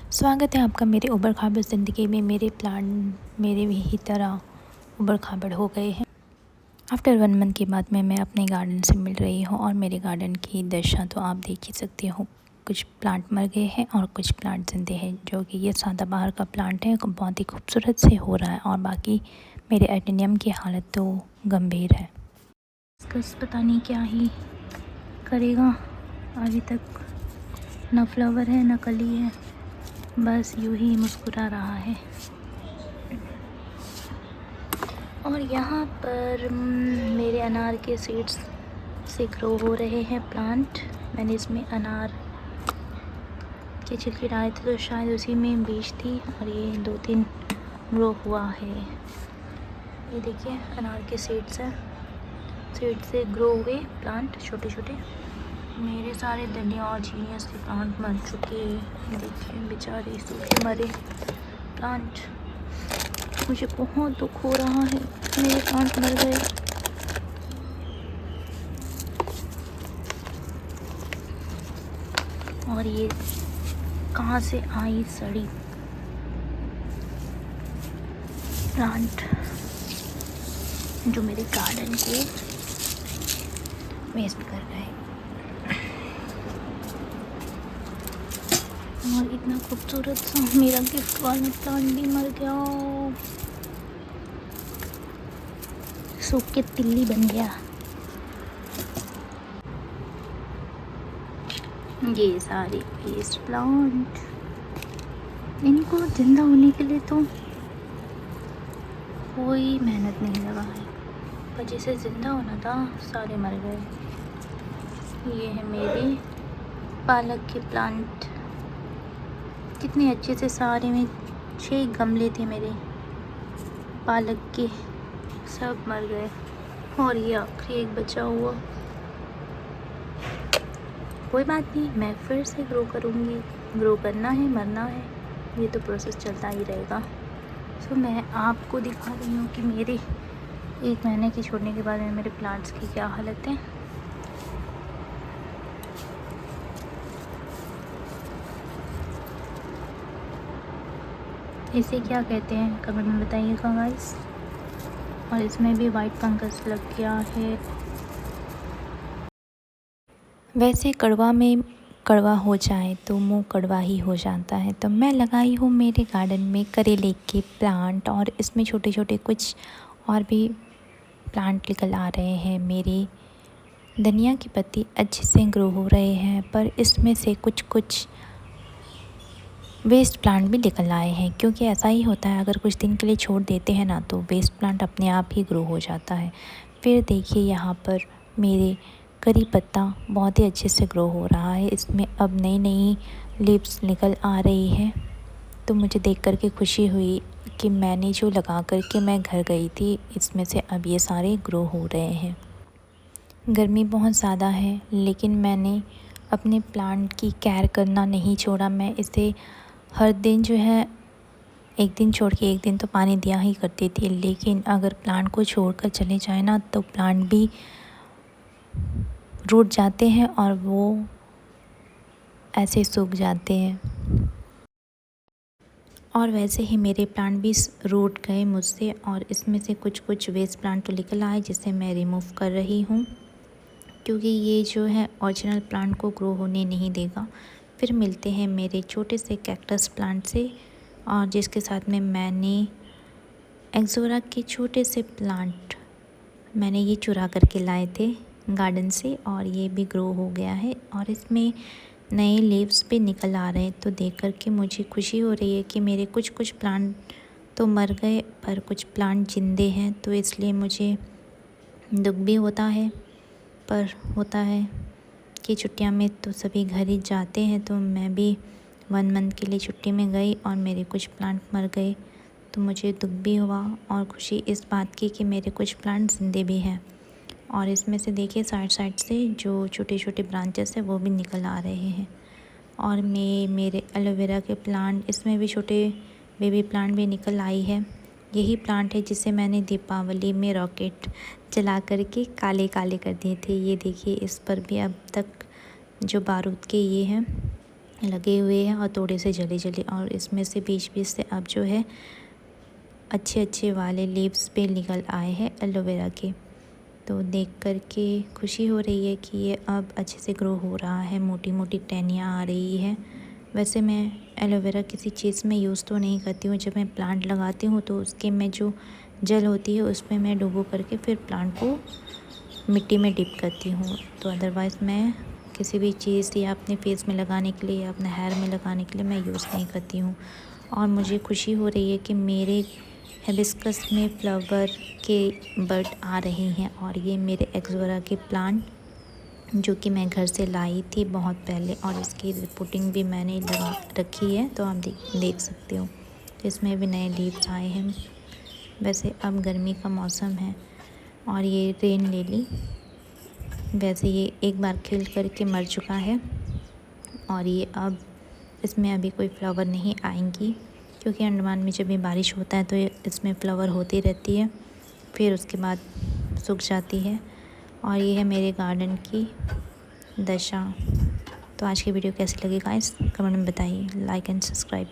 स्वागत है आपका मेरे उबड़ खाबड़ ज़िंदगी में। मेरे प्लान मेरे भी ही तरह उबड़ खाबड़ हो गए हैं। आफ्टर 1 मंथ के बाद मैं अपने गार्डन से मिल रही हूँ और मेरे गार्डन की दशा तो आप देख ही सकते हो। कुछ प्लांट मर गए हैं और कुछ प्लांट जिंदे हैं। जो कि ये सदाबहार का प्लांट है, बहुत ही खूबसूरत से हो रहा है और बाकी मेरे एटेनियम की हालत तो गंभीर है। इसका पता नहीं क्या ही करेगा। अभी तक ना फ्लावर है ना कली है, बस यूं ही मुस्कुरा रहा है। और यहाँ पर मेरे अनार के सीड्स से ग्रो हो रहे हैं प्लांट। मैंने इसमें अनार के छिलके डाले थे तो शायद उसी में बीज थी और ये 2-3 ग्रो हुआ है। ये देखिए अनार के सीड्स हैं, सीड से ग्रो हुए प्लांट छोटे छोटे। मेरे सारे धनिया और जीनियस के प्लांट मर चुके हैं। देखिए बेचारे सूखे मरे प्लांट। मुझे बहुत दुख हो रहा है, मेरे प्लांट मर गए। और ये कहाँ से आई सड़ी प्लांट जो मेरे गार्डन को वेस्ट कर रहे हैं। और इतना खूबसूरत सा मेरा गिफ्ट वाला प्लांट भी मर गया, सूख के तिल्ली बन गया। ये सारे वेस्ट प्लांट, इनको जिंदा होने के लिए तो कोई मेहनत नहीं लगा है, पर जिसे ज़िंदा होना था सारे मर गए। ये है मेरे पालक के प्लांट। कितने अच्छे से सारे में 6 गमले थे मेरे पालक के, सब मर गए। और ये आखिरी एक बचा हुआ। कोई बात नहीं, मैं फिर से ग्रो करूँगी। ग्रो करना है, मरना है, ये तो प्रोसेस चलता ही रहेगा। सो मैं आपको दिखा रही हूँ कि मेरे 1 महीने के छोड़ने के बाद में मेरे प्लांट्स की क्या हालत है। इसे क्या कहते हैं कमेंट में बताइएगा गाइस। और इसमें भी वाइट फंगस लग गया है। वैसे कड़वा हो जाए तो मुंह कड़वा ही हो जाता है। तो मैं लगाई हूँ मेरे गार्डन में करेले के प्लांट और इसमें छोटे छोटे कुछ और भी प्लांट निकल आ रहे हैं। मेरे धनिया की पत्ती अच्छे से ग्रो हो रहे हैं, पर इसमें से कुछ कुछ वेस्ट प्लांट भी निकल आए हैं, क्योंकि ऐसा ही होता है, अगर कुछ दिन के लिए छोड़ देते हैं ना तो वेस्ट प्लांट अपने आप ही ग्रो हो जाता है। फिर देखिए यहाँ पर मेरे करी पत्ता बहुत ही अच्छे से ग्रो हो रहा है। इसमें अब नई नई लीव्स निकल आ रही है। तो मुझे देख कर के खुशी हुई कि मैंने जो लगा कर के मैं घर गई थी, इसमें से अब ये सारे ग्रो हो रहे हैं। गर्मी बहुत ज़्यादा है, लेकिन मैंने अपने प्लांट की केयर करना नहीं छोड़ा। मैं इसे हर दिन जो है, एक दिन छोड़ के एक दिन तो पानी दिया ही करती थी। लेकिन अगर प्लांट को छोड़कर चले जाए ना तो प्लांट भी रूठ जाते हैं और वो ऐसे सूख जाते हैं। और वैसे ही मेरे प्लांट भी रूठ गए मुझसे, और इसमें से कुछ कुछ वेस्ट प्लांट तो निकल आए जिसे मैं रिमूव कर रही हूँ, क्योंकि ये जो है ओरिजिनल प्लांट को ग्रो होने नहीं देगा। फिर मिलते हैं मेरे छोटे से कैक्टस प्लांट से, और जिसके साथ में मैंने एक्सोरा के छोटे से प्लांट मैंने ये चुरा करके लाए थे गार्डन से, और ये भी ग्रो हो गया है और इसमें नए लीव्स भी निकल आ रहे हैं। तो देख कर के मुझे खुशी हो रही है कि मेरे कुछ कुछ प्लांट तो मर गए पर कुछ प्लांट जिंदे हैं। तो इसलिए मुझे दुख भी होता है, पर होता है कि छुट्टियां में तो सभी घर ही जाते हैं। तो मैं भी 1 मंथ के लिए छुट्टी में गई और मेरे कुछ प्लांट मर गए। तो मुझे दुख भी हुआ और खुशी इस बात की कि मेरे कुछ प्लांट ज़िंदे भी हैं। और इसमें से देखिए साइड साइड से जो छोटे छोटे ब्रांचेस हैं वो भी निकल आ रहे हैं। और मेरे एलोवेरा के प्लांट, इसमें भी छोटे बेबी प्लांट भी निकल आई है। यही प्लांट है जिसे मैंने दीपावली में रॉकेट जला करके काले काले कर दिए थे। ये देखिए इस पर भी अब तक जो बारूद के ये हैं लगे हुए हैं और थोड़े से जले जले, और इसमें से बीच बीच से अब जो है अच्छे अच्छे वाले लीव्स पे निकल आए हैं एलोवेरा के। तो देख कर के खुशी हो रही है कि ये अब अच्छे से ग्रो हो रहा है, मोटी मोटी टहनियाँ आ रही है। वैसे मैं एलोवेरा किसी चीज़ में यूज़ तो नहीं करती हूँ, जब मैं प्लांट लगाती हूँ तो उसके में जो जल होती है उसमें मैं डुबो करके फिर प्लांट को मिट्टी में डिप करती हूँ। तो अदरवाइज़ मैं किसी भी चीज़ या अपने फेस में लगाने के लिए या अपने हेयर में लगाने के लिए मैं यूज़ नहीं करती हूँ। और मुझे खुशी हो रही है कि मेरे हिबिस्कस में फ्लावर के बड आ रहे हैं, और ये मेरे एलोवेरा के प्लांट जो कि मैं घर से लाई थी बहुत पहले, और इसकी रिपोर्टिंग भी मैंने लगा रखी है, तो आप देख सकते हो। तो इसमें भी नए लीव्स आए हैं। वैसे अब गर्मी का मौसम है, और ये रेन लिली वैसे ये एक बार खिल करके मर चुका है, और ये अब इसमें अभी कोई फ्लावर नहीं आएंगी, क्योंकि अंडमान में जब भी बारिश होता है तो इसमें फ्लावर होती रहती है, फिर उसके बाद सूख जाती है। और ये है मेरे गार्डन की दशा। तो आज की वीडियो कैसी लगी गाइस, कमेंट में बताइए। Like and subscribe.